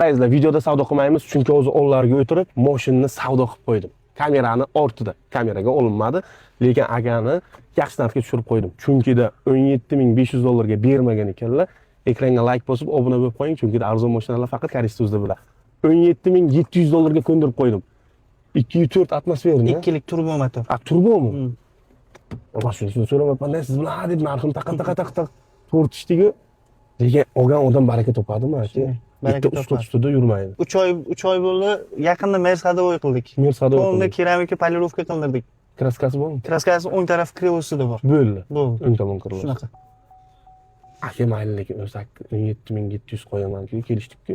Qarangizlar, videoda savdo qilmaymiz, chunki o'zi onlarga o'tirib, mashinani savdo qilib qo'ydim. Kamerani ortida, kameraga olinmadi, lekin agani yaxshi narxga tushirib qo'ydim. Chunki da 17.500 dollarga bermagan ekanlar. Ekranga like bosib, obuna bo'lib qo'ying, chunki da arzon mashinalar faqat Koreysda bo'ladi. 17.700 dollarga ko'ndirib qo'ydim. 204 atmosferni. 2lik turbo motor. Turbomi? Mana shuni so'ramayapman, siz bilan deb narxini taqa tortishdiki, lekin olgan odam baraka topadimi aka? Baraka topadi. Ustida yurmaydi. 3 oy bo'ldi, yaqinda Mercedes qildik. To'g'ri keramika polirovka qildirdik. Kraskasi bormi? Kraskasi o'ng taraf krivosida bor. Bo'ldi. Bo'ldi. O'ng tomon krivos. Shunaqa. Aka mayli, lekin 17.700 qo'yaman-ku, kelishdik-ku.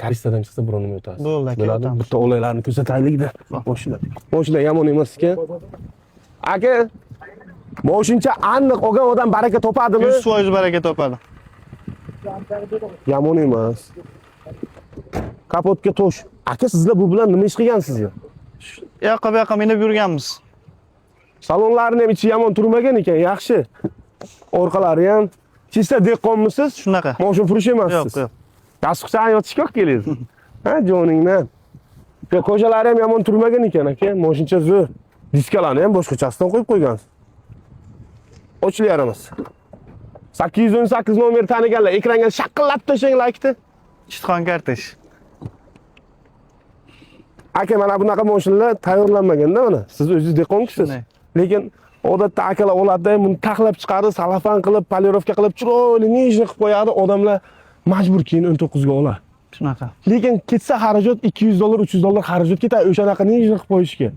Koreysdan chiqsa birovni o'tasiz. Bo'ldi aka. Bo'ladi. Bitta olaylarni ko'rsataylik-da. Mashina yomon emas ekan. Aka, moshincha aniq olgan odam baraka topadimi? 100% baraka topadi. Yomon emas. Kapotga tosh. Aka, sizlar bu bilan nima ish qilgansizlar? Yoqqa bu yoqqa minib yurganmiz. Salonlarini ham ichi yomon turmagan ekan, yaxshi. Orqalari ham chista dehqonmisiz? Shunaqa. Moshin furush emassiz. Yo'q. Yasqichani yotishga keldingiz. Ha, joningdan. Ko'jalari ham yomon turmagan ekan aka, moshincha zo'r. Diskalarni ham boshqachasidan qo'yib qo'ygansiz. Ochilyapmiz. 818 nomer taniganlar, ekranga shaqillab tashlang like-ni. Chitqon kartosh. Aka, mana bunaqa mashinalar tayyorlanmaganda mana. Siz o'zingiz dehqonkisiz. Lekin odatda akalar oladi, buni taxlab chiqarib, salafan qilib, polirovka qilib, chiroyli nejni qilib qo'yadi. Odamlar majbur keyin 19 ga oladi. Shunaqa. Lekin ketsa xarajat 200 dollar, 300 dollar xarajat ketadi o'shanaqa nejni qilib qo'yishga.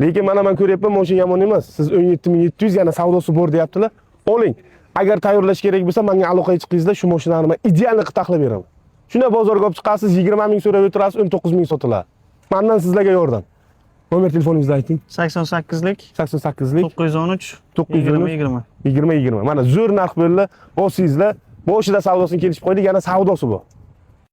Lekin mana men ko'ryapman, mashina yomon emas. Siz 17.700 yana savdosi bor deyaptilar. Oling. Agar tayyorlash kerak bo'lsa, menga aloqaga chiqingizda, shu mashinani men idealni qilib taxlab beraman. Shunda bozorga olib chiqasiz, 20 ming so'rab o'tirasiz, 19 ming sotiladi. Mendan sizlarga yordam. Nomer telefoningizni ayting. 88lik 88lik 913 913 20. Mana zo'r narx bo'ldi. O'singizlar boshida savdosini kelishib qo'ydik, yana savdosi bor.